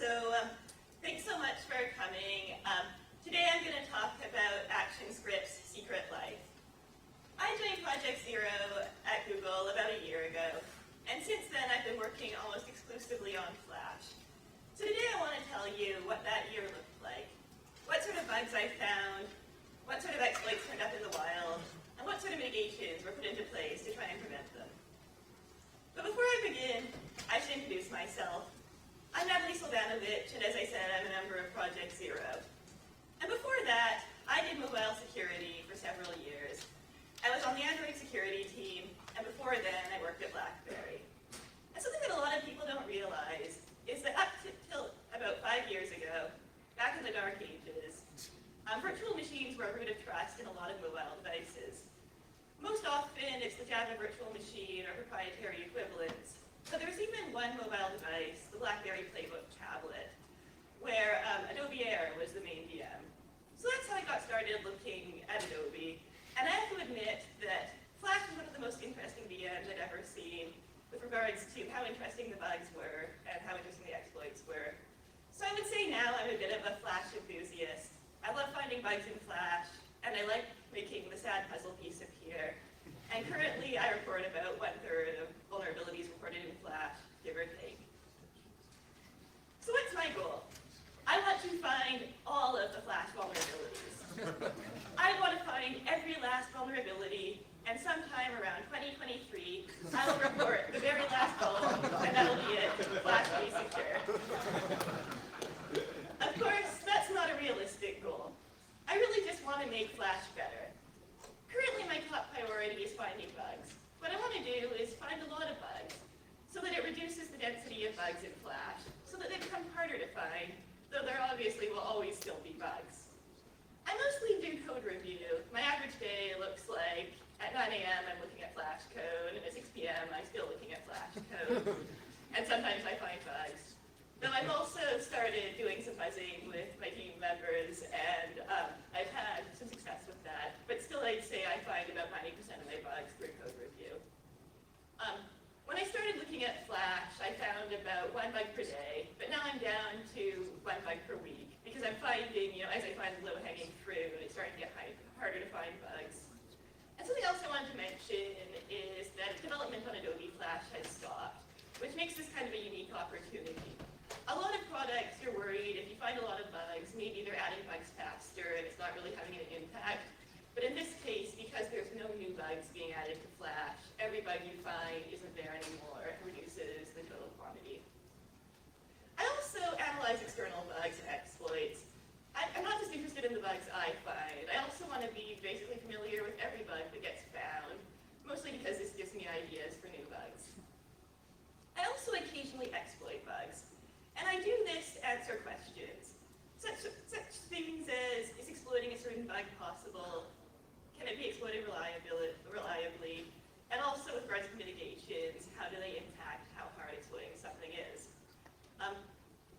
Thanks so much for coming. Today I'm going to talk about ActionScript's secret life. I joined Project Zero at Google about a year ago, and since then I've been working almost exclusively on Flash. So today I want to tell you what that year looked like, what sort of bugs I found, what sort of exploits turned up in the wild, and what sort of mitigations were put into place to try and prevent them. But before I begin, I should introduce myself. I'm Natalie Silvanovich, and as I said, I'm a member of Project Zero. And before that, I did mobile security for several years. I was on the Android security team, and before then, I worked at BlackBerry. And something that a lot of people don't realize is that up till about 5 years ago, back in the dark ages, virtual machines were a root of trust in a lot of mobile devices. Most often, it's the Java virtual machine or proprietary equivalents. But there was even one mobile device, the BlackBerry Playbook tablet, where Adobe Air was the main VM. So that's how I got started looking at Adobe. And I have to admit that Flash was one of the most interesting VMs I'd ever seen with regards to how interesting the bugs were and how interesting the exploits were. So I would say now I'm a bit of a Flash enthusiast. I love finding bugs in Flash, and I like making the sad puzzle piece appear. And currently, I report about 1/3 of vulnerabilities reported in Flash, give or take. So what's my goal? I want to find all of the Flash vulnerabilities. I want to find every last vulnerability, and sometime around 2023, I will report the very last vuln, and that'll be it. Flash will be secure. Of course, that's not a realistic goal. I really just want to make Flash better. Currently, my top priority is finding bugs. What I want to do is find a lot of bugs, so that it reduces the density of bugs in Flash, so that they become harder to find, though there obviously will always still be bugs. I mostly do code review. My average day looks like at 9 a.m. I'm looking at Flash code, and at 6 p.m. I'm still looking at Flash code. And sometimes I find bugs. Though I've also started doing some buzzing with my team members, and I've had some success with that. But still, I'd say I find about 90% of my bugs through code review. When I started looking at Flash, I found about 1 bug per day, but now I'm down to 1 bug per week, because I'm finding, as I find low-hanging fruit, it's starting to get harder to find bugs. And something else I wanted to mention is that development on Adobe Flash has stopped, which makes this kind of a unique opportunity. A lot of products, you're worried if you find a lot of bugs, maybe they're adding bugs faster and it's not really having an impact. But in this case, because there's no new bugs being added to Flash, every bug you find isn't there anymore. It reduces the total quantity. I also analyze external bugs and exploits. I'm not just interested in the bugs I find. I also want to be basically familiar with every bug that gets found, mostly because this gives me ideas for new bugs. I also occasionally exploit bugs. And I do this to answer questions. Such things as, is exploiting a certain bug possible? Can it be exploited reliably? And also with regards to mitigations, how do they impact how hard exploiting something is?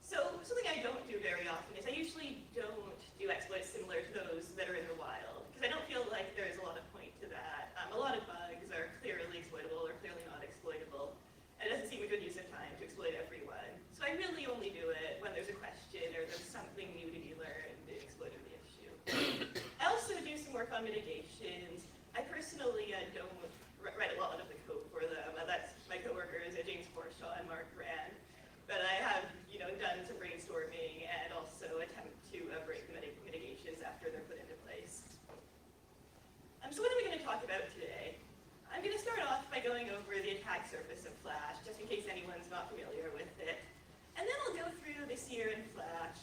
So something I don't do very often is I usually don't do exploits similar to those that are in the wild, because I don't feel like there's a lot of point to that. A lot of bugs are clearly exploitable or clearly not exploitable. And it doesn't seem a good use of time to exploit everyone. So I really only do it when there's a question or there's something new to be learned in exploiting the issue. I also do some work on mitigations. I personally don't write a lot of the code for them. That's my coworkers, James Forshaw and Mark Rand. But I have done some brainstorming and also attempt to break the mitigations after they're put into place. So what are we going to talk about today? I'm going to start off by going over the attack surface of Flash, just in case anyone's not familiar with it. And then I'll go through this year in Flash.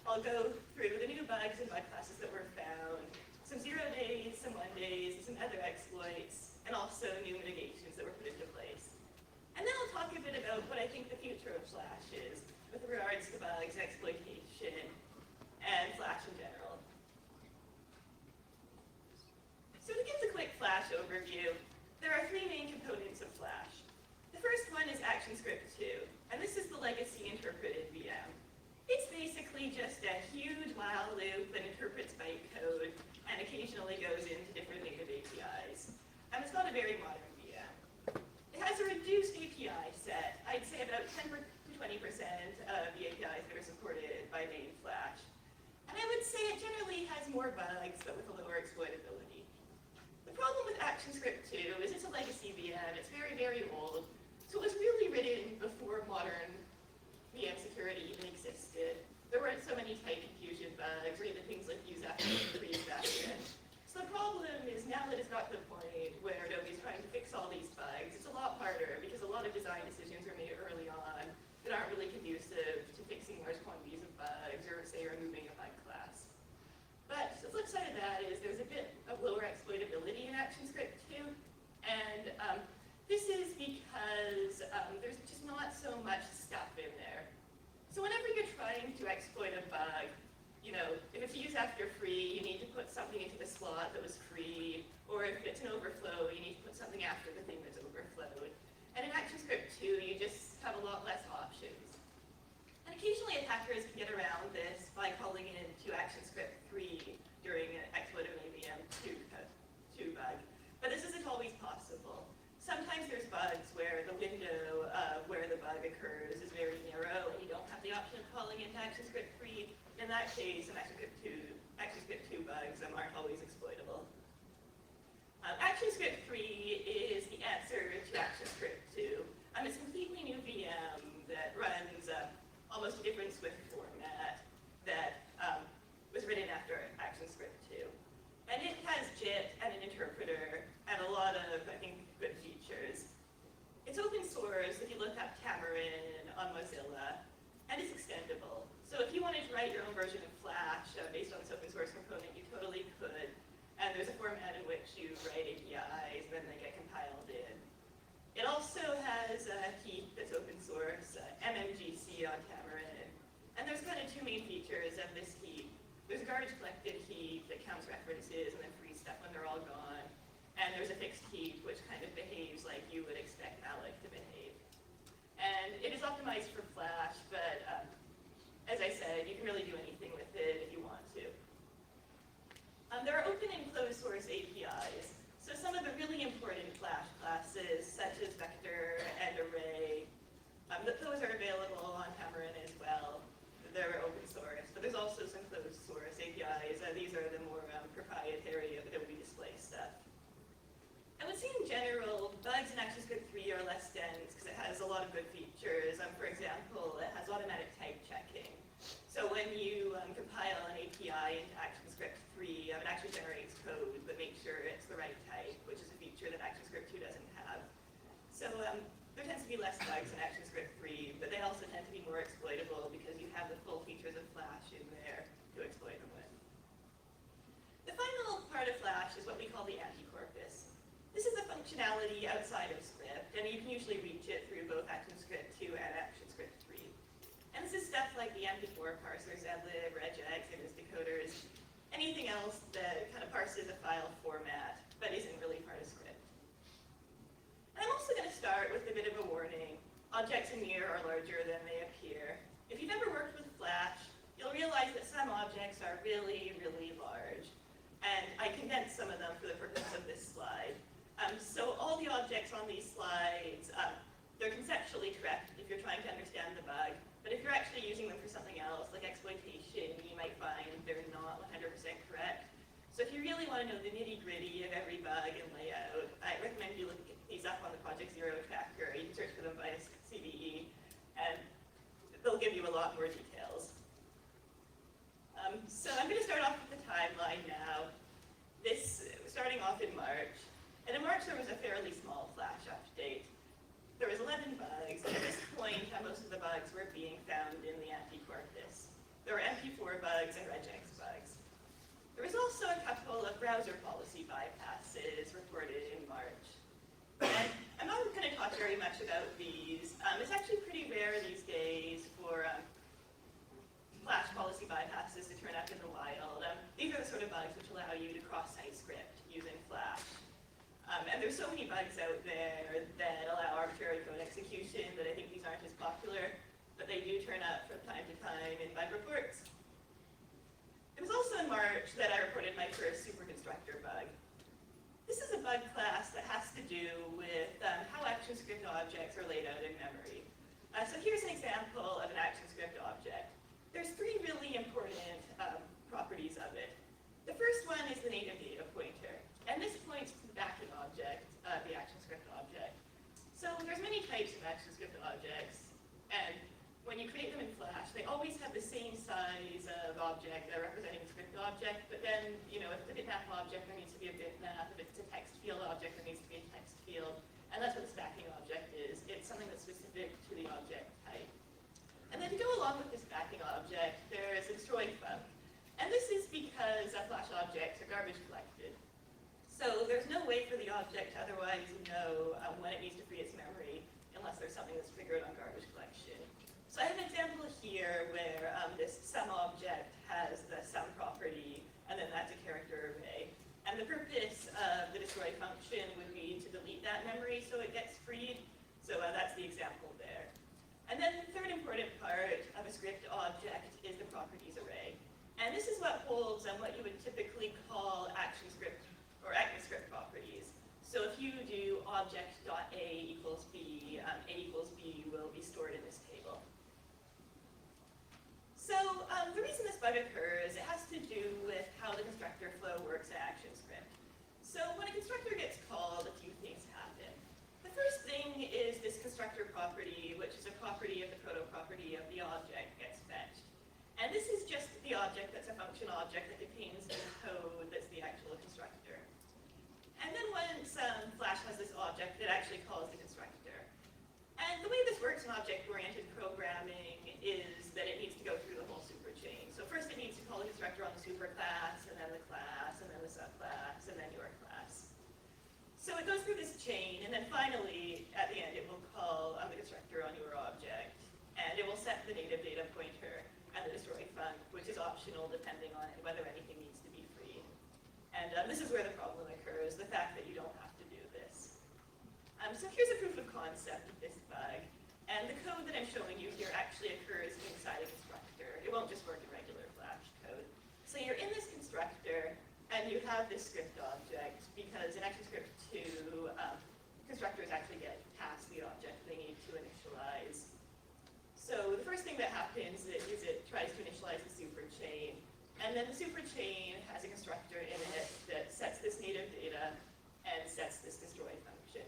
I'll go through the new bugs and bug classes that were found, some 0 days, some 1 days, some other exploits, and also new mitigations that were put into place. And then I'll talk a bit about what I think the future of Flash is with regards to bugs, exploitation, and Flash in general. So to give the quick Flash overview, there are 3 main components of Flash. The first one is ActionScript 2, and this is the legacy interpreted VM. It's basically just a huge while loop that interprets bytecode and occasionally goes into different native APIs. And it's not a very modern VM. It has a reduced API set. I'd say about 10 to 20% of the APIs that are more bugs, but with a lower exploitability. The problem with ActionScript 2 is it's a legacy VM. It's very, very old. So it was really written before modern VM security even existed. There weren't so many tight confusion bugs, or even things like use after and freeze after. So the problem is now that it's got to the point where nobody's trying to fix all these bugs, it's a lot harder because a lot of design decisions are made early on that aren't really conducive to fixing large quantities of bugs, or say removing a bug class. But the flip side of that is there's a bit of lower exploitability in ActionScript 2, and this is because there's just not so much stuff in there. So whenever you're trying to exploit a bug, if it's use after free, you need to put something into the slot that was free, or if it's an overflow, you need to put something after the thing that's overflowed. And in ActionScript 2, you just have a lot less options. And occasionally attackers can get around this by calling in to ActionScript 3 during an exploit of an AVM 2 bug. But this isn't always possible. Sometimes there's bugs where the window where the bug occurs is very narrow, and you don't have the option of calling into ActionScript 3. In that case, ActionScript 2 bugs aren't always exploitable. ActionScript 3 is the answer to ActionScript 2. It's a completely new VM that runs almost a different Swift format that was written after ActionScript 2. And it has JIT and an interpreter and a lot of, I think, good features. It's open source if you look up Xamarin on Mozilla, and it's extendable. So if you wanted to write your own version of Flash based on this open source component, you totally could. And there's a format in which you write APIs, and then they get compiled in. It also has a heap that's open source, MMGC on Xamarin. And there's kind of two main features of this heap. There's a garbage collected heap that counts references and then frees stuff when they're all gone. And there's a fixed heap, which kind of behaves like you would expect malloc to behave. And it is optimized for Flash, but as I said, you can really do anything with it if you want to. There are open and closed source APIs. So some of the really important Flash classes, such as vector and array, those are available on Xamarin as well. They're open source, but there's also some closed source APIs. These are the more proprietary Adobe display stuff. I would say in general, bugs in ActionScript 3 are less dense because it has a lot of good features. For example, it has automatic type checking. So when you compile an API into ActionScript 3, it actually generates code that makes sure it's the right type, which is a feature that ActionScript 2 doesn't have. So there tends to be less bugs in ActionScript 3, but they also tend to be more exploitable because you have the full features of Flash in there to exploit them with. The final part of Flash is what we call the anti-corpus. This is the functionality outside of script, and you can usually reach it through both ActionScript 2 and ActionScript 3. And this is stuff like the MP4 parser, zlib, regex, image decoders, anything else that kind of parses a file format, but isn't really part of script. And I'm also going to start with a bit of a warning. Objects in here are larger than they appear. If you've ever worked with Flash, you'll realize that some objects are really, really large. And I condensed some of them for the purpose of this slide. So all the objects on these slides, they're conceptually correct if you're trying to understand the bug. But if you're actually using them for something else, like exploitation, you might find they're not 100% correct. So if you really want to know the nitty-gritty of every bug and layout, I recommend you look these up on the Project Zero tracker. You can search for them by CVE, and they'll give you a lot more details. So I'm going to start off with the timeline now. Starting off in March. And in March, there was a fairly small Flash update. There was 11 bugs, and at this point, most of the bugs were being found in the anti-corpus. There were MP4 bugs and regex bugs. There was also a couple of browser policy bypasses reported in March. And I'm not going to talk very much about these. It's actually pretty rare these days for Flash policy bypasses to turn up in the wild. These are the sort of bugs which allow you to cross-site script using Flash. And there's so many bugs out there that allow arbitrary code execution that I think these aren't as popular, but they do turn up from time to time in bug reports. It was also in March that I reported my first superconstructor bug. This is a bug class that has to do with how ActionScript objects are laid out in memory. So here's an example of an ActionScript object. There's three really important properties of it. The types of ActionScript objects, and when you create them in Flash, they always have the same size of object representing the script object, but then, if it's a bitmap object, there needs to be a bitmap. If it's a text field object, there needs to be a text field. And that's what the stacking object is. It's something that's specific to the object type. And then to go along with this stacking object, there's a destroy func. And this is because Flash objects are garbage collected. So there's no way for the object to otherwise know when it needs to free its memory unless there's something that's triggered on garbage collection. So I have an example here where this sum object has the sum property, and then that's a character array. And the purpose of the destroy function would be to delete that memory so it gets freed. So that's the example there. And then the third important part of a script object is the properties array. And this is what holds what you would typically call ActionScript or ActionScript properties. So if you do object.a equals b, a equals b will be stored in this table. So the reason this bug occurs, it has to do with how the constructor flow works in ActionScript. So when a constructor gets called, a few things happen. The first thing is this constructor property, which is a property of the proto-property of the object, gets fetched. And this is just the object that's a function object that contains the code that's the actual constructor. And then once Flash has this object, it actually calls the constructor. And the way this works in object-oriented programming is that it needs to go through the whole superchain. So first it needs to call the constructor on the superclass, and then the class, and then the subclass, and then your class. So it goes through this chain, and then finally, at the end, it will call the constructor on your object. And it will set the native data pointer and the destroy func, which is optional depending on whether anything needs to be freed. And this is where the problem occurs, the fact that you don't have to do this. So here's a proof of concept of this bug. And the code that I'm showing you here actually occurs inside a constructor. It won't just work in regular Flash code. So you're in this constructor, and you have this script object, because in ActionScript 2, constructors actually get past the object they need to initialize. So the first thing that happens is it tries to initialize the superchain. And then the superchain has a constructor in it that sets this native data and sets this destroy function.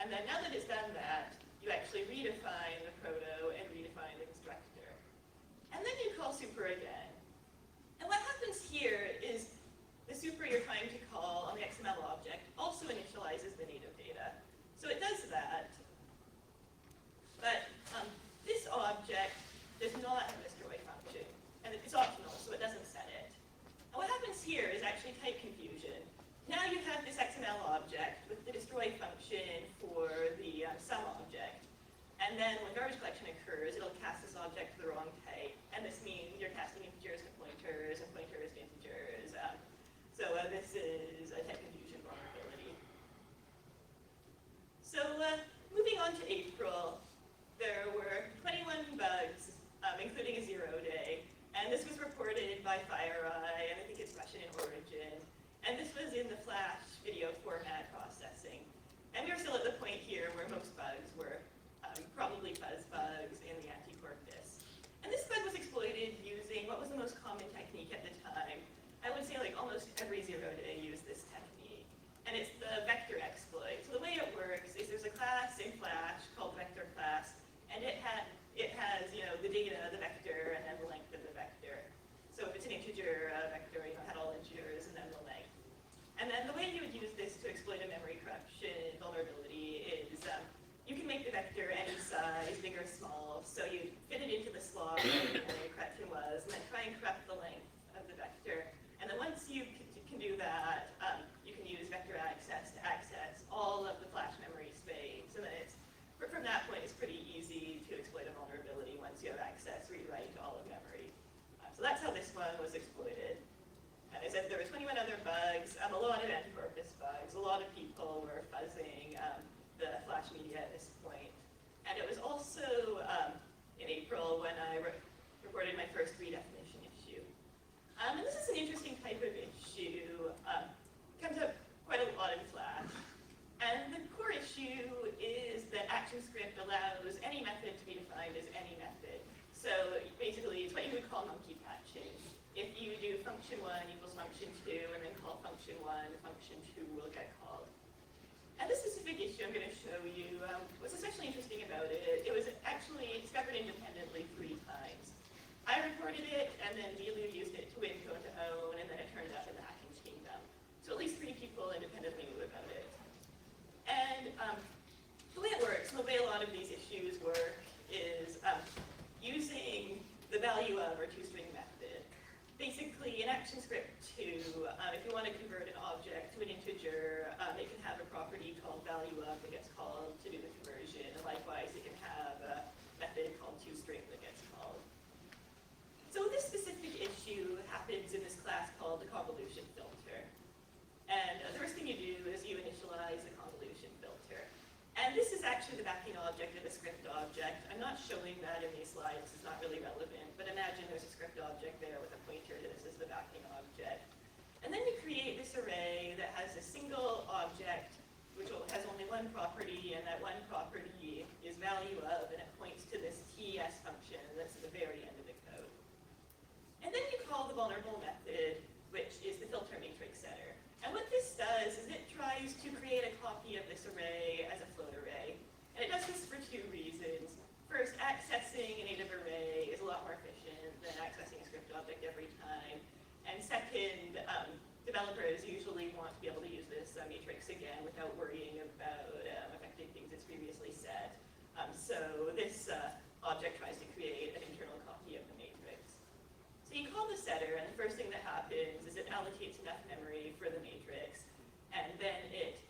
And then now that it's done that, you actually redefine the proto and redefine the constructor. And then you call super again. And what happens here is the super you're trying to call on the XML object also initializes the native data. So it does that, but this object does not have a destroy function, and it's optional, so it doesn't set it. And what happens here is actually type confusion. Now you have this XML object with the destroy function for the sum object. And then when garbage collection occurs, it'll cast this object to the wrong type. And this means you're casting integers to pointers and pointers to integers. So this is a type confusion vulnerability. So moving on to April, there were 21 bugs, including a 0-day. And this was reported by FireEye, and I think it's Russian in origin. And this was in the Flash video format processing. And we were still at the point here where most bugs were probably fuzz bugs in the anti-corpus. And this bug was exploited using what was the most common technique at the time. I would say like almost every 0-day used this technique. And it's the vector exploit. So the way it works is there's a class in Flash called vector class, and it has the data, the vector, and then the length of the vector. So if it's an integer vector, it had all integers and then the length. And then the way you would use this to exploit a memory corruption vulnerability is you can make the vector any size, big or small. So you fit it into the slot where the memory corruption was, and then try and corrupt the length of the vector. And then once you can do that, you can use vector access to access all of the Flash memory space. And then from that point, it's pretty easy to exploit a vulnerability once you have access, read-write to all of memory. So that's how this one was exploited. And as I said, there were 21 other bugs, a lot of anti-corpus bugs. A lot of people were fuzzing the Flash media at this point. And it was also in April when I reported my first redefinition issue. And this is an interesting type of issue. Comes up quite a lot in Flash. And the core issue is that ActionScript allows any method to be defined as any method. So basically, it's what you would call monkey patching. If you do function 1 equals function 2, and then call function 1, function 2 will get called. And this specific issue I'm going to show you, what's especially interesting about it, it was actually discovered independently 3 times. I reported it, and then Milu used it to win Go to Own, and then it turned up in the Hacking Kingdom. So at least 3 people independently knew about it. And the way it works, and the way a lot of these issues work, is using the value of or toString method. Basically, in ActionScript 2, if you want to convert an object to an integer, it can have a property called value of that gets called to do the conversion. And likewise, it can have a method called toString that gets called. So this specific issue happens in this class called the convolution filter. And the first thing you do is you initialize the convolution filter. And this is actually the backing object of a script object. I'm not showing that in these slides. It's not really relevant. But imagine there's a script object there with a pointer to this as the backing object. And then you create this array that has a single object which has only one property, and that one property is value of, and it points to this TS function that's at the very end of the code. And then you call the vulnerable method, which is the filter matrix setter. And what this does is it tries to create a copy of this array as a float array. And it does this for 2 reasons. First, accessing a native array is a lot more efficient than accessing a script object every time. And second, developers usually want to be able to use this matrix again without worrying about affecting things it's previously set. So this object tries to create an internal copy of the matrix. So you call the setter, and the first thing that happens is it allocates enough memory for the matrix, and then it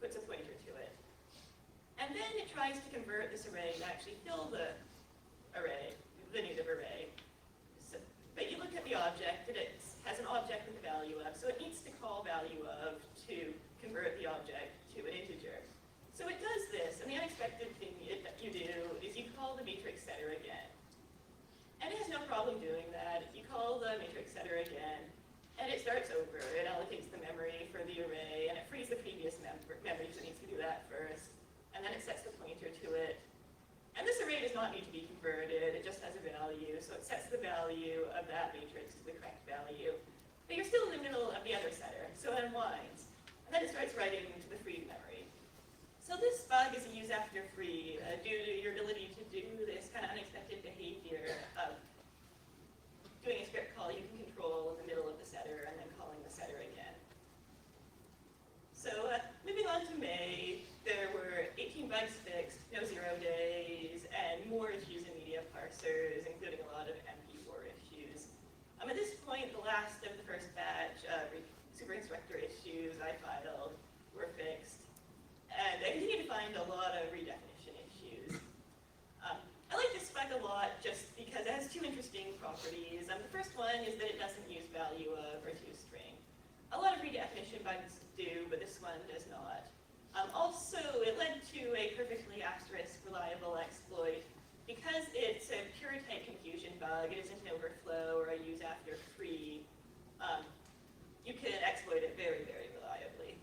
puts a pointer to it. And then it tries to convert this array to actually fill the array, the native array. So, but you look at the object, and it has an object with a value of, so it needs to call value of to convert the object to an integer. So it does this, and the unexpected thing that you do is you call the matrix setter again. And it has no problem doing that. You call the matrix setter again, and it starts over. It allocates the memory for the array, and it frees the previous memory, so it needs to do that first. And then it sets the pointer to it. And this array does not need to be converted. It just has a value, so it sets the value of that matrix to the correct value. But you're still in the middle of the other setter, so it unwinds. And then it starts writing to the freed memory. So this bug is a use after free due to your ability to do this kind of unexpected behavior of doing a script call you can control in the middle of the setter and then calling the setter again. So moving on to May, there were 18 bugs fixed, no 0 days, and more issues in media parsers, including a lot of MP4 issues. At this point, the last of the first batch of super instructor issues I filed were fixed. And I continue to find a lot of redefinition issues. I like this bug a lot just because it has 2 interesting properties. The first one is that it doesn't use value of or toString. A lot of redefinition bugs do, but this one does not. Also, it led to a perfectly asterisk reliable exploit. Because it's a pure type confusion bug, it isn't an overflow or a use after free, you can exploit it very, very reliably.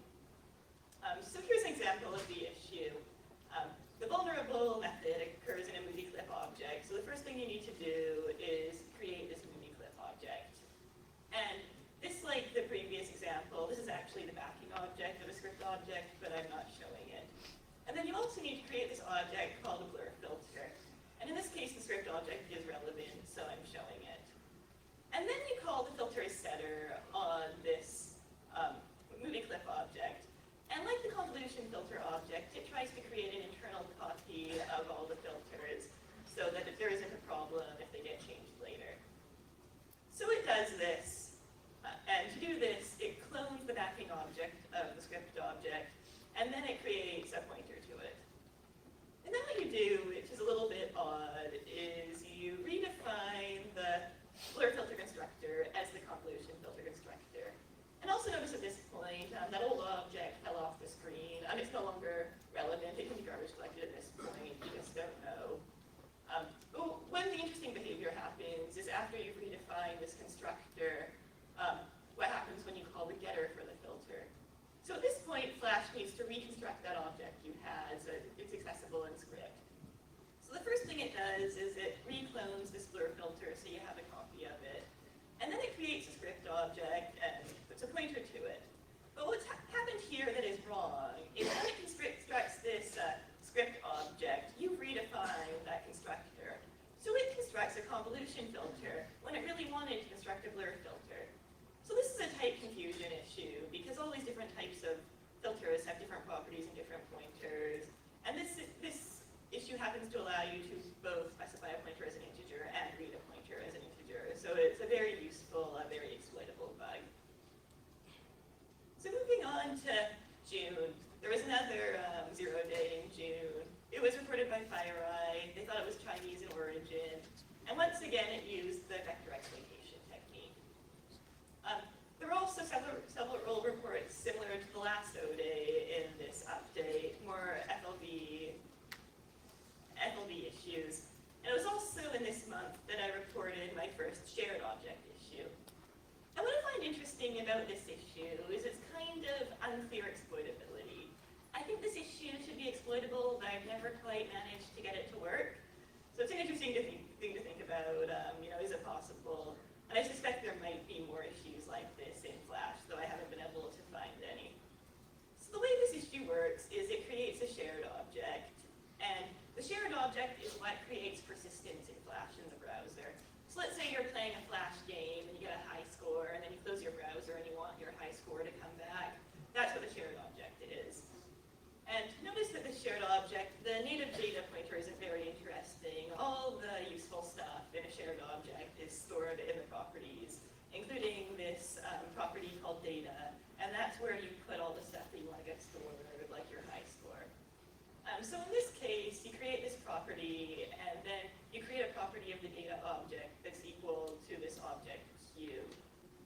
So here's an example of the issue. The vulnerable method occurs in a movie clip object. So the first thing you need to do is create this movie clip object. And this, like the previous example, this is actually the backing object of a script object, but I'm not showing it. And then you also need to create this object called a blur filter. And in this case, the script object is relevant, so I'm showing it. And then you call the filter setter on this movie clip object. And like the convolution filter object, it tries to create an internal copy of all the filters so that there isn't a problem if they get changed later. So it does this. And to do this, it clones the backing object of the script object, and then it creates a pointer to it. And then what you do, which is a little bit odd, is you redefine the blur filter constructor as the convolution filter constructor. And also notice at this point, that old object fell off the screen. It's no longer relevant. It can be garbage collected at this point. You just don't know. When the interesting behavior happens is after you've redefined this constructor, what happens when you call the getter for the filter. So at this point, Flash needs to reconstruct that object you had so it's accessible in script. So the first thing it does is it reclones this blur filter so you have a copy of it. And then it creates a script object and puts a pointer to it. But what's happened here that is wrong is when it constructs convolution filter when it really wanted to construct a blur filter. So this is a type confusion issue because all these different types of filters have different properties and different pointers. And this issue happens to allow you to both specify a pointer as an integer and read a pointer as an integer. So it's a very useful, very exploitable bug. So moving on to June, there was another 0 day in June. It was reported by FireEye. They thought it was Chinese in origin. And once again, it used the vector exploitation technique. There were also several reports similar to the last O day in this update, more FLV issues. And it was also in this month that I reported my first shared object issue. And what I find interesting about this issue is its kind of unclear exploitability. I think this issue should be exploitable, but I've never quite managed to get it to work. So it's an interesting thing to think about, is it possible? And I suspect there might be more issues like this in Flash, though I haven't been able to find any. So the way this issue works is it creates a shared object, and the shared object is what creates persistence in Flash in the browser. So let's say you're playing a Flash game and you get a high score, and then you close your browser and you want your high score to come back. That's what the shared object is. And notice that the shared object, the native data pointer isn't very interesting. All the useful stuff in a shared object is stored in the properties, including this property called data, and that's where you put all the stuff that you want to get stored, like your high score. So in this case, you create this property, and then you create a property of the data object that's equal to this object Q.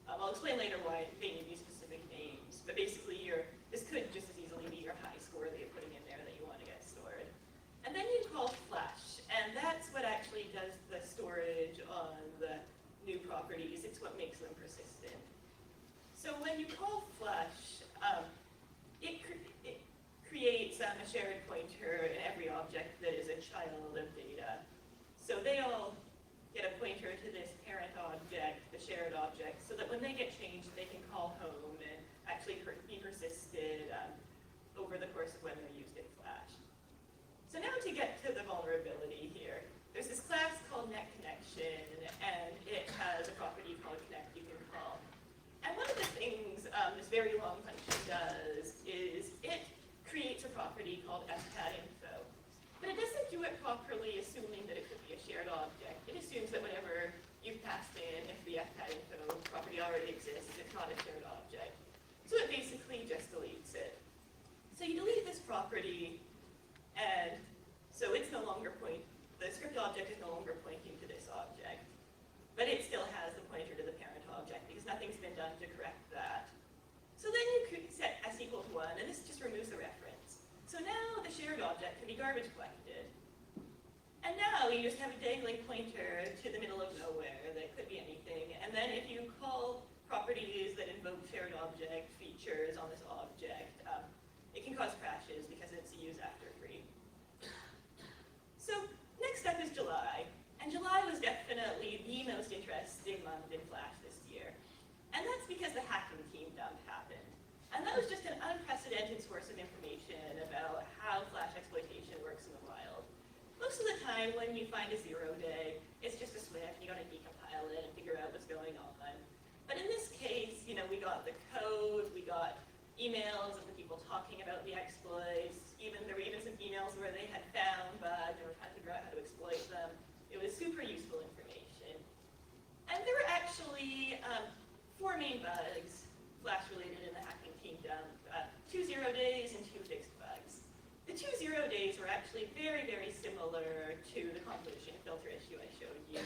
I'll explain later why they need these specific names, but basically this could just as easily be your high score that you're putting in there that you want to get stored. And then you call Flash, and that's what actually does the storage on the new properties. It's what makes them persistent. So when you call Flash, it creates a shared pointer in every object that is a child of data. So they all get a pointer to this parent object, the shared object, so that when they get changed, they can call home and actually be persisted over the course of when they're used in Flash. So now to get to the vulnerability here, there's this class called netConnection, and it has a property called connect you can call. And one of the things this very long function does is it creates a property called fpatinfo. But it doesn't do it properly assuming that it could be a shared object. It assumes that whatever you've passed in, if the fpatinfo property already exists, it's not a shared object. So it basically just deletes it. So you delete this property, and so it's no longer the script object is no longer pointing to this object. But it still has the pointer to the parent object because nothing's been done to correct that. So then you could set s equal to 1, and this just removes the reference. So now the shared object can be garbage collected. And now you just have a dangling pointer to the middle of nowhere that could be anything. And then if you call properties that invoke shared object features on this object, it can cause crashes because it's used after free. So next up is July. And July was definitely the most interesting month in Flash this year. And that's because the hacking team dump happened. And that was just an unprecedented source of information about how Flash exploitation works in the wild. Most of the time when you find a 0 day, it's just a Swift, you gotta decompile it and figure out what's going on. But in this case, we got the code, we got emails of the people talking about the exploits, there were even some emails where they had found bugs and were trying to figure out how to exploit them. It was super useful information. And there were actually 4 main bugs, Flash-related in the hacking team dump, 2 0 days and 2 fixed bugs. The 2 0 days were actually very, very similar to the convolution filter issue I showed you,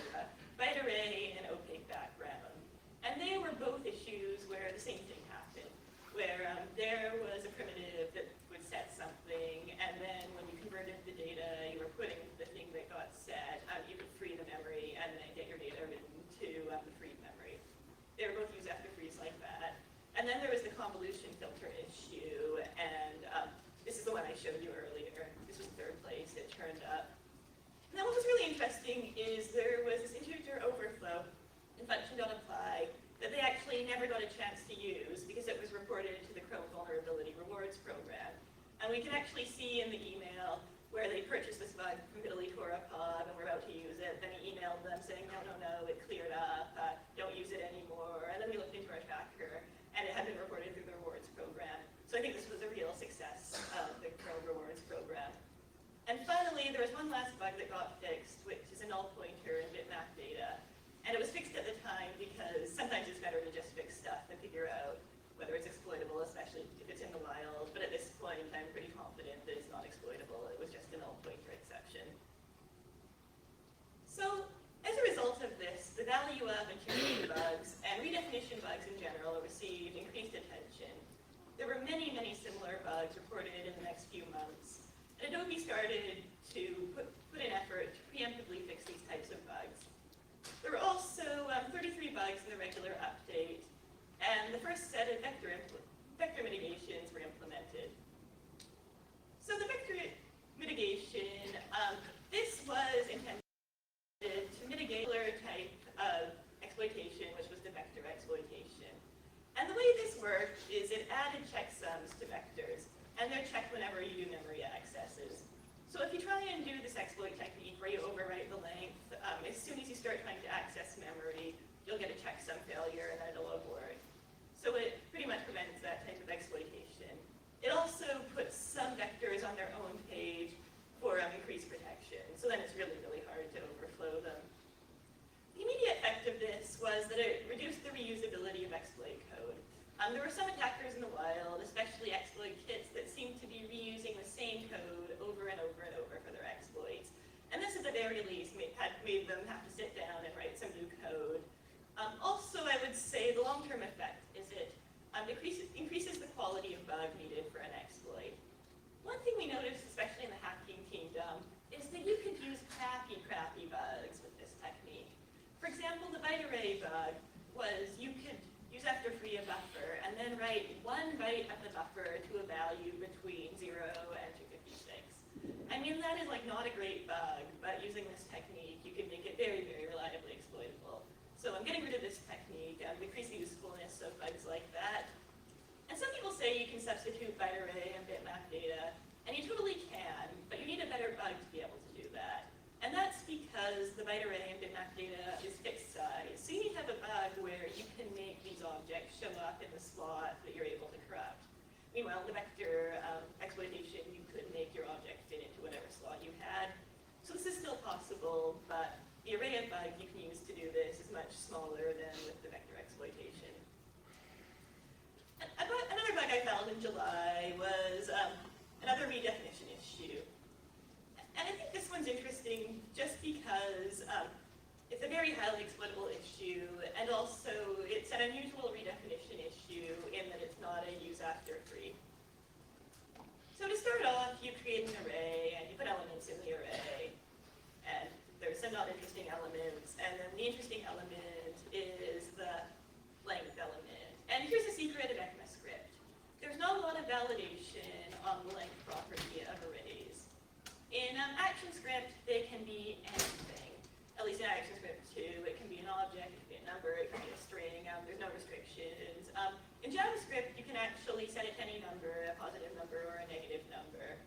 byte array and opaque background. And they were both issues where the same thing happened, where there was a primitive that would set something, and then when you converted the data, you were putting the thing that got set, you could free the memory and then get your data written to the freed memory. They were both used after freeze like that. And then there was the convolution filter issue, and this is the one I showed you earlier. This was 3rd place, it turned up. And then what was really interesting is there was this integer overflow in function.apply that they actually never got a chance to use because it was reported to the Chrome Vulnerability Rewards Program. And we can actually see in the email where they purchased this bug from Vitaly Toropov and were about to use it. Then he emailed them saying, no, one last bug that got fixed, which is a null pointer in bitmap data. And it was fixed at the time because sometimes it's better to just fix stuff and figure out whether it's exploitable, especially if it's in the wild. But at this point, I'm pretty confident that it's not exploitable. It was just a null pointer exception. So as a result of this, the value of interior bugs and redefinition bugs in general received increased attention. There were many, many similar bugs reported in the next few months. And Adobe started to put in effort to preemptively fix these types of bugs. There were also 33 bugs in the regular update, and the first set of vector mitigations were implemented. So the vector mitigation, this was intended to mitigate a type of exploitation, which was the vector exploitation. And the way this worked is it added checksums to vectors, and they're checked whenever you do memory accesses. So if you try and do this exploit technique where you overwrite the length, as soon as you start trying to access memory, you'll get a checksum failure and then it'll abort. So it pretty much prevents that type of exploitation. It also puts some vectors on their own page for increased protection. So then it's really, really hard to overflow them. The immediate effect of this was that it reduced the reusability of exploit code. There were some attackers in the wild, especially exploit kits, that seemed to be reusing the same code over and over and over for their exploits. And this, at the very least, made them have to sit down and write some new code. Also, I would say the long-term effect is it increases the quality of bug needed for an exploit. One thing we noticed, especially in the hacking kingdom, is that you could use crappy bugs with this technique. For example, the byte array bug was you could use after free a buffer and then write one byte of the buffer to a value between 0 and 256. I mean, that is like not a great bug, but using this technique, you can make it very, very reliably exploitable. So I'm getting rid of this technique, decrease the usefulness of bugs like that. And some people say you can substitute byte array and bitmap data, and you totally can, but you need a better bug to be able to do that. And that's because the byte array and bitmap data is fixed size. So you need to have a bug where you can make these objects show up in the slot that you're able to corrupt. Meanwhile, in the vector exploitation, you could make your object fit into whatever slot you had. So this is still possible, but the array of bugs you can use to do this is much smaller than with the vector exploitation. Another bug I found in July was another redefinition issue. And I think this one's interesting just because it's a very highly exploitable issue, and also it's an unusual redefinition issue in that it's not a use after free. So to start off, you create an array, and you put elements in the array, and there's some not interesting elements, and then the interesting element is the length element. And here's a secret of ActionScript. There's not a lot of validation on the length property of arrays. In ActionScript, they can be anything. At least in ActionScript 2, it can be an object, it can be a number, it can be a string, there's no restrictions. In JavaScript, you can actually set it to any number, a positive number or a negative number.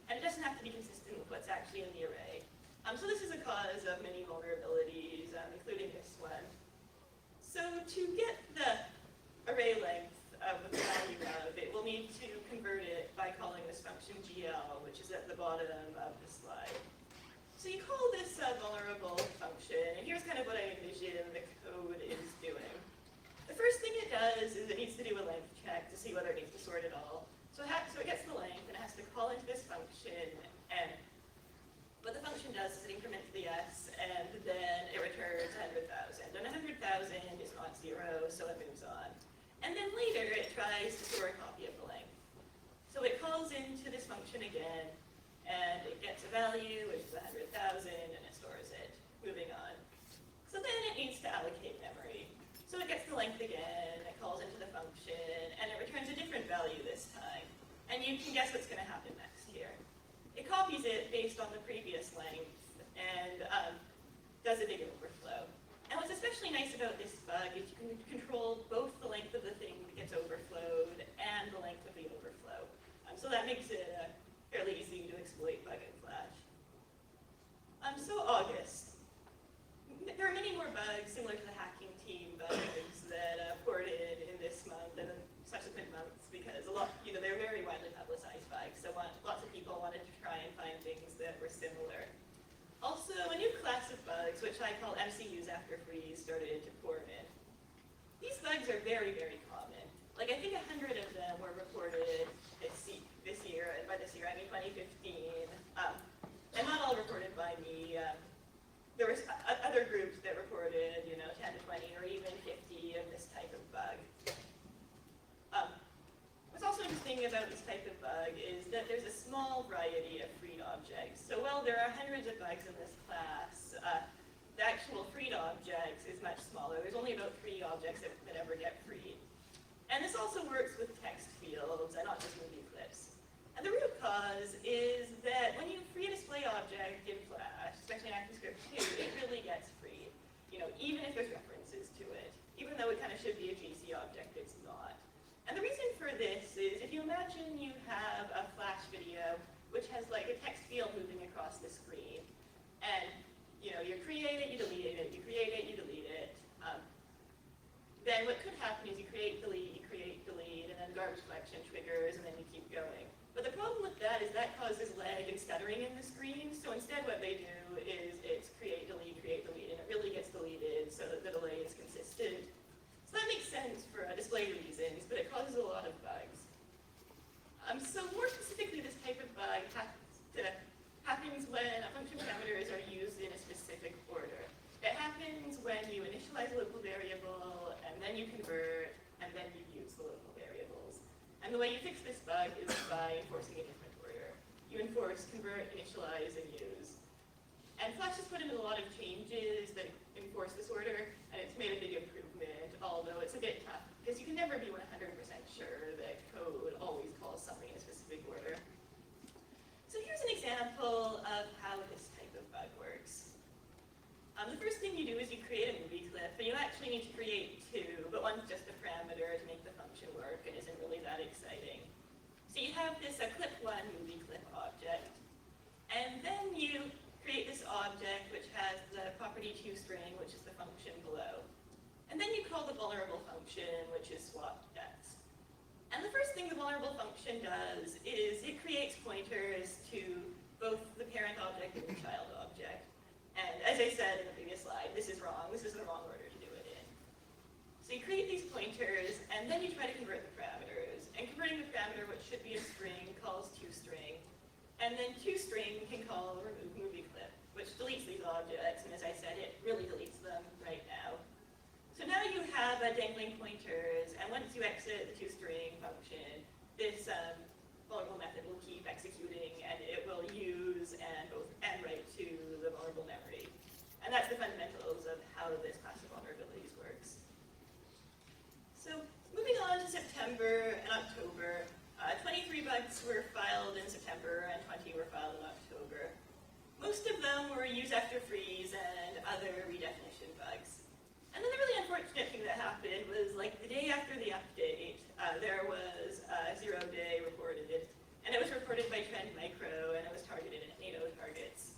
And it doesn't have to be consistent with what's actually in the array. So this is a cause of many vulnerabilities, including this one. So to get the array length with the value of it, we'll need to convert it by calling this function GL, which is at the bottom of the slide. So you call this vulnerable function, and here's kind of what I envision the code is doing. The first thing it does is it needs to do a length check to see whether it needs to sort it all. So it gets the length, and it has to call into this function, and what the function does is it increments the s, and then it returns 100,000. And 100,000 is not 0, so it moves on. And then later, it tries to store a copy of the length. So it calls into this function again, and it gets a value, which is 100,000, and it stores it. Moving on. So then it needs to allocate memory. So it gets the length again, it calls into the function, and it returns a different value this time. And you can guess what's going to happen next here. It copies it based on the previous length, and does a big overflow. And what's especially nice about this bug is you can control both the length of the thing that gets overflowed and the length of the overflow. So that makes it fairly easy to exploit bug in Flash. So August. There are many more bugs similar to the hacking team bugs that ported in this month and in subsequent months because a lot, they're very widely publicized bugs. So lots of people wanted to try and find things that were similar. vulnerabilities started to pour in. These bugs are very, very common. Like, I think 100 of them were reported this year, and by this year I mean 2015, and not all reported by me. There was other groups that reported, 10 to 20 or even 50 of this type of bug. What's also interesting about this type of bug is that there's a small variety of freed objects. So while there are hundreds of bugs in this class, the actual freed objects is much smaller. There's only about 3 objects that ever get freed. And this also works with text fields and not just movie clips. And the root cause is that when you free a display object in Flash, especially in ActionScript 2, it really gets freed. Even if there's references to it. Even though it kind of should be a GC object, it's not. And the reason for this is, if you imagine you have a Flash video which has like a text field moving across the screen, and you create it, you delete it, you create it, you delete it. Then what could happen is you create, delete, and then garbage collection triggers, and then you keep going. But the problem with that is that causes lag and stuttering in the screen. So instead what they do is it's create, delete, and it really gets deleted so that the delay is consistent. So that makes sense for display reasons, but it causes a lot of bugs. So more specifically, this type of bug happens when function parameters are used in a specific order. It happens when you initialize a local variable, and then you convert, and then you use the local variables. And the way you fix this bug is by enforcing a different order. You enforce convert, initialize, and use. And Flash has put in a lot of changes that enforce this order, and it's made a big improvement, although it's a bit tough, because you can never be 100% sure that code always calls something in a specific order. So here's an example of how this type of bug works. The first thing you do is you create a movie clip, and you actually need to create 2, but one's just a parameter to make the function work and isn't really that exciting. So you have this clip1 movie clip object, and then you create this object which has the property toString, which is the function below. And then you call the vulnerable function, which is swapText. And the first thing the vulnerable function does is it creates pointers to both the parent object and the child object. And as I said in the previous slide, this is wrong. This is the wrong order to do it in. So you create these pointers, and then you try to convert the parameters. And converting the parameter, which should be a string, calls toString. And then toString can call remove movie clip, which deletes these objects. And as I said, it really deletes them right now. So now you have dangling pointers, and once you exit the toString function, this vulnerable method will keep executing, and it will use and write to the vulnerable memory. And that's the fundamentals of how this class of vulnerabilities works. So moving on to September and October, 23 bugs were filed in September and 20 were filed in October. Most of them were use after freeze and other redefinition bugs. And then the really unfortunate thing that happened was, like, the day after the update, there was a 0-day reported, and it was reported by Trend Micro, and it was targeted at NATO targets.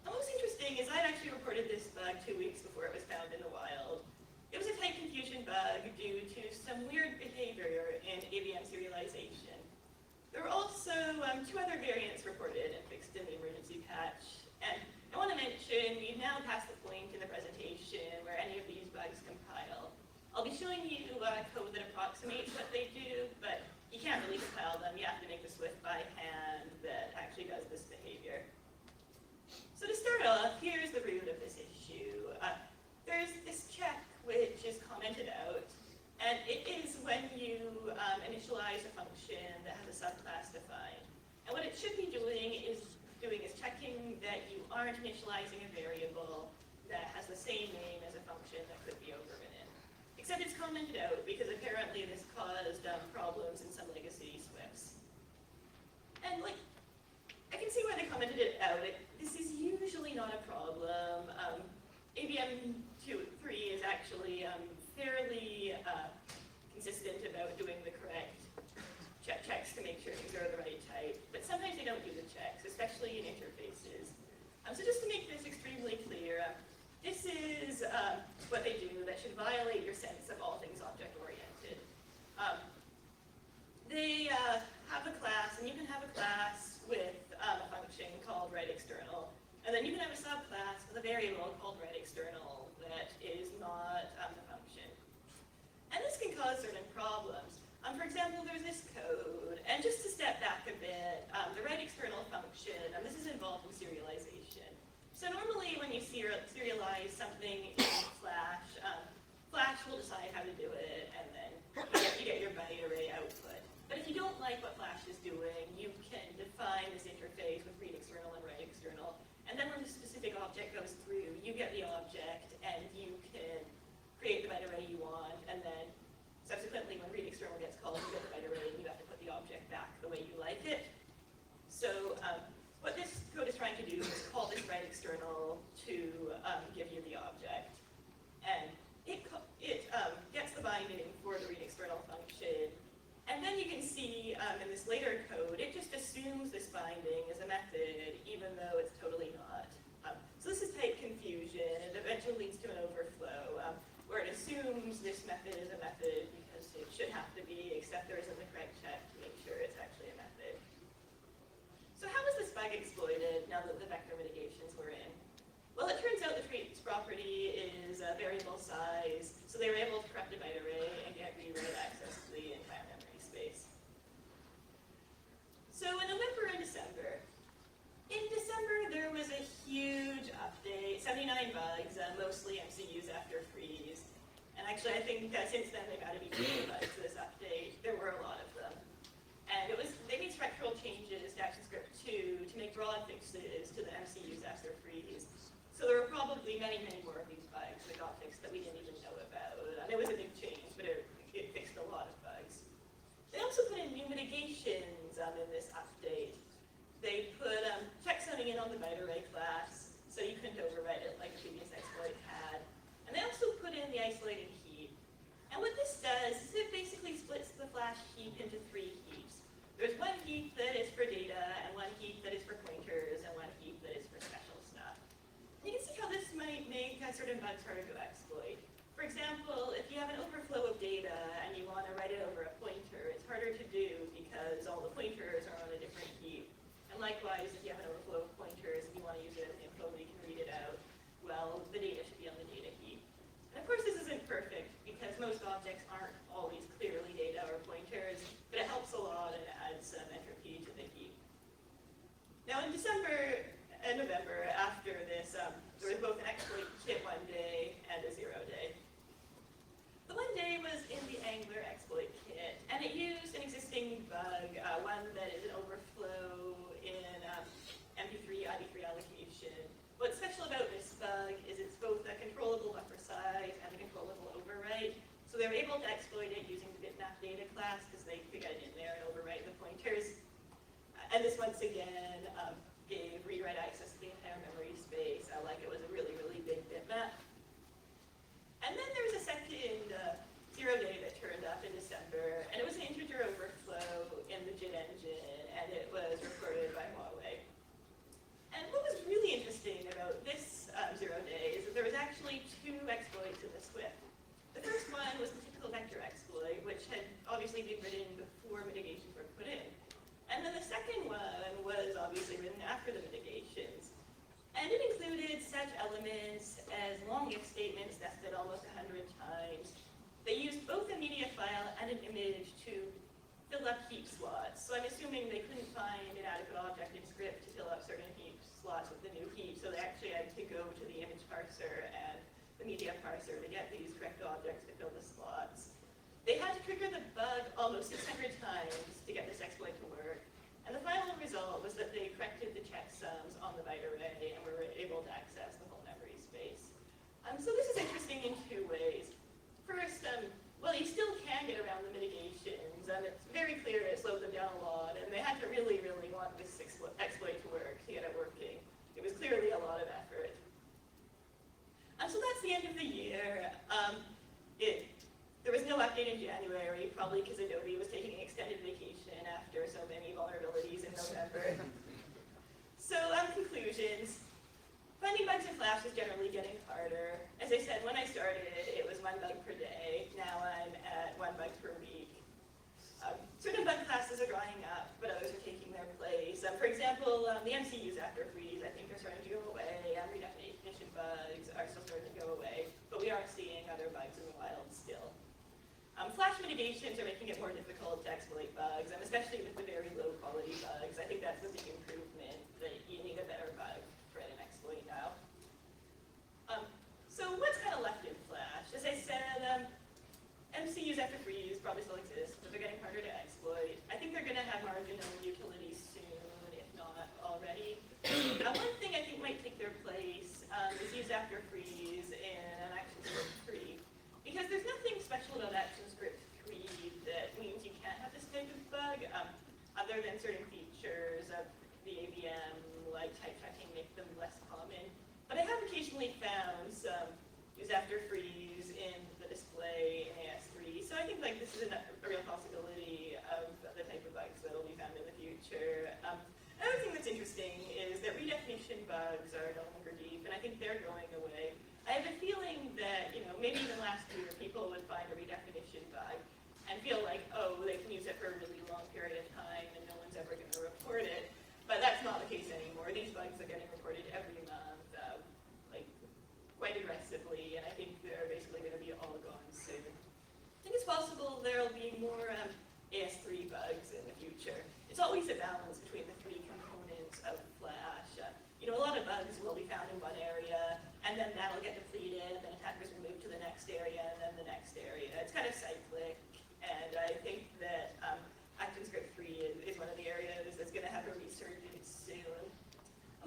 And what's interesting is I'd actually reported this bug 2 weeks before it was found in the wild. It was a type confusion bug due to some weird behavior in AVM serialization. There were also 2 other variants reported and fixed in the emergency patch. And I want to mention, we've now passed the point in the presentation where any of these bugs compile. I'll be showing you code that approximates what they do, but you can't really compile them. You have to make the Swift by hand that actually does this behavior. So to start off, here's the root of this issue. There's this check which is commented out, and it is when you initialize a function that has a subclass defined. And what it should be doing is checking that you aren't initializing a variable that has the same name as a function that could be overridden. Except it's commented out because apparently this caused problems in some legacy Swifts. And I can see why they commented it out. This is usually not a problem. AVM 2.3 is actually fairly consistent about doing the correct checks to make sure things are the right type, but sometimes they don't do the checks, especially in interfaces. So just to make this extremely clear, this is what they do that should violate your sense of all things object-oriented. They have a class, and you can have a class with a function called writeExternal, and then you can have a subclass with a variable called writeExternal that is For example, there's this code, and just to step back a bit, the write external function, and this is involved in serialization. So normally when you serialize something in Flash, Flash will decide how to do it, and then you get your byte array output. But if you don't like what Flash is doing, you can define this interface with read external and write external, and then when a specific object goes through, you get the object, and you can create the byte array you want, and then subsequently, when read external gets called, you get the byte array, and you have to put the object back the way you like it. So what this code is trying to do is call this write external to give you the object. And it gets the binding for the read external function. And then you can see in this later code, it just assumes this binding is a method, even though it's totally not. So this is type confusion. It eventually leads to an overflow, where it assumes this method is a method because it should have to be, except there isn't the correct check to make sure it's actually a method. So how was this bug exploited now that the vector mitigations were in? Well, it turns out the traits property is variable size, so they were able to corrupt a byte array and get rewrite access to the entire memory space. So in November and December, there was a huge update, 79 bugs, mostly MCUs after freeze. And actually, I think since then they've added even more bugs to this update. There were a lot of them. And they made structural changes to ActionScript 2 to make broad fixes to the MCUs after freeze. So there were probably many, many more of these bugs that got fixed that we didn't even know about. And it was a big change, but it fixed a lot of bugs. They also put in new mitigations in this update. They put check zoning in on the byte array class, so you couldn't overwrite it like the previous exploit had. And they also put in the isolated heap. And what this does is it basically splits the Flash heap into 3 heaps. There's one heap that is for data, and one heap that is for pointers, and one heap that is for special stuff. And you can see how this might make certain bugs harder to exploit. For example, if you have an overflow of data and you want to write it over a pointer, it's harder to do because all the pointers are on a different heap. And likewise, if you have an overflow of pointers and you want to use it as info and you can read it out, well, the data should be on the data heap. And of course, this isn't perfect because most objects aren't always clearly data or pointers, but it helps a lot and adds some entropy to the heap. Now, in December and November, after this, there was both an exploit kit one day and a 0 day. The one day was in the Angler exploit kit, and it used an existing bug, one that is an overflow in MP3, ID3 allocation. What's special about this bug is it's both a controllable buffer size and a controllable overwrite. So they were able to exploit it using the bitmap data class because they could get it in there and overwrite the pointers. And this once again gave read-write access to the entire memory space, like it was a really, really big bitmap. And then there was a second 0 day that turned up in December, and it was an integer overflow in the JIT engine, and it was recorded by Huawei. And what was really interesting about this 0 day is that there was actually 2 exploits in the Swift. The first one was the typical vector exploit, which had obviously been written before mitigations were put in. And then the second one was obviously written after the mitigations. And it included such elements as long if statements nested almost 100 times. They used both a media file and an image to fill up heap slots. So I'm assuming they couldn't find an adequate object in script to fill up certain heap slots with the new heap, so they actually had to go to the image parser and the media parser to get these correct objects to fill the slots. They had to trigger the bug almost 600 times to get this exploit to work. And the final result was that they corrected the checksums on the byte array and were able to access the whole memory space. So this is interesting in 2 ways. First, well, you still can get around the mitigations, and it's very clear it slowed them down a lot, and they had to really, really want this exploit to work, to get it working. It was clearly a lot of effort. So that's the end of the year. There was no update in January, probably because Adobe was taking an extended vacation after so many vulnerabilities in November. So, conclusions. Finding bugs in Flash is generally getting harder. As I said, when I started, it was 1 bug per day. Now I'm at 1 bug per week. Certain bug classes are drying up, but others are taking their place. For example, the MCUs after freeze, I think, are starting to go away. Redefinition bugs are still starting to go away, but we are seeing other bugs in the wild still. Flash mitigations are making it more difficult to exploit bugs, especially with the very low quality bugs. I think that's a big improvement, that you need a better bug for an exploit now. So what's kind of left in Flash? As I said, MCUs after freeze probably still exist, but they're getting harder to exploit. I think they're going to have marginal utility soon, if not already. One thing I think might take their place is use after freeze in ActionScript 3. Because there's nothing special about ActionScript 3 that means you can't have this type of bug, other than certain features of the AVM, like type checking, make them less common. But I have occasionally found some use after freeze in the display in AS3, so I think like this is a real possibility of the type of bugs that will be found in the future. Another thing that's interesting is that redefinition bugs are no longer deep, and I think they're going away. I have a feeling that, maybe even last year, people would find a redefinition bug and feel like, oh, they can use it for a really long period of time and no one's ever going to report it. But that's not the case anymore. These bugs are getting reported every month, quite aggressively, and I think they're basically going to be all gone soon. I think it's possible there'll be more AS3 bugs in the future. It's always a balance between the three components of Flash. A lot of bugs will be found in one area, and then that'll get depleted, and then attackers will move to the next area, and then the next area. It's kind of cyclic, and I think that ActionScript 3 is one of the areas that's going to have a resurgence soon.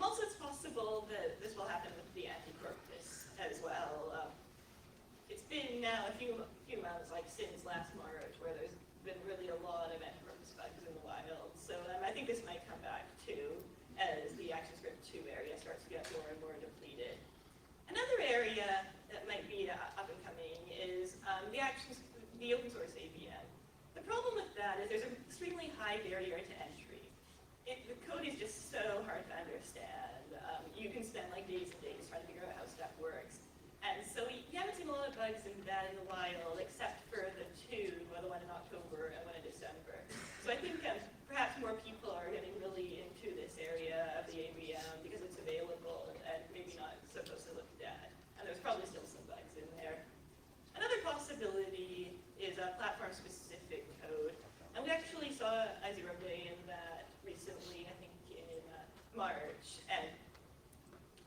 Also, it's possible that this will happen with the anti-corpus as well. It's been now a few months, since last March, where there's been really a lot of anti-corpus bugs in the wild. So I think this might come back too, as the ActionScript 2 area starts to get more and more depleted. Another area that might be up and coming is the open source AVM. The problem with that is there's an extremely high barrier to entry. The code is just so hard to understand. You can spend days and days trying to figure out how stuff works. And so you haven't seen a lot of bugs in that in the wild, except for the two, the one in October and one in December. So I think perhaps more people are getting really into this area of the AVM because it's available and maybe not so closely looked at. And there's probably still some bugs in there. Another possibility is a platform-specific code. And we actually saw a 0-day in that recently, I think in March. And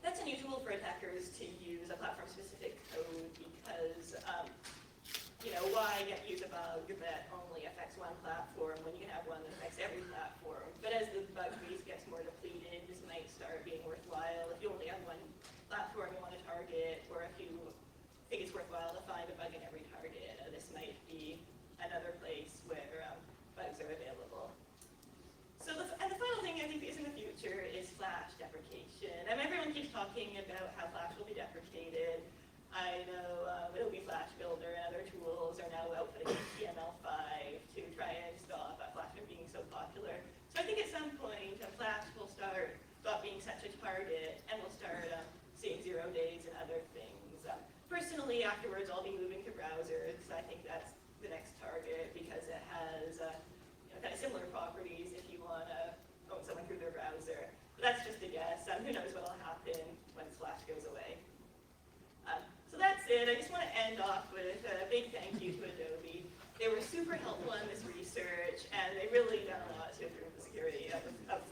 that's unusual for attackers to use a platform-specific code because, why use a bug that only affects one platform when you can have one that affects every platform? But as the bug base gets more depleted, this might start being worthwhile. If you only have one platform you want to target, or if you think it's worthwhile to find a bug in every target, this might be another place where bugs are available. So the final thing I think is in the future is Flash deprecation. Everyone keeps talking about how Flash will be deprecated. I know it'll be Flash Builder and other tools are now outputting HTML5 to try and stop Flash from being so popular. So I think at some point Flash will stop being such a target, and we'll start seeing 0 days and other things. Personally, afterwards I'll be moving to browsers. I think that's the next target because it has kind of similar properties if you want to own someone through their browser. But that's just a guess. Who knows what will happen when Flash goes away. So that's it. I just want to end off with a big thank you to Adobe. They were super helpful in this research, and they really done a lot to improve the security of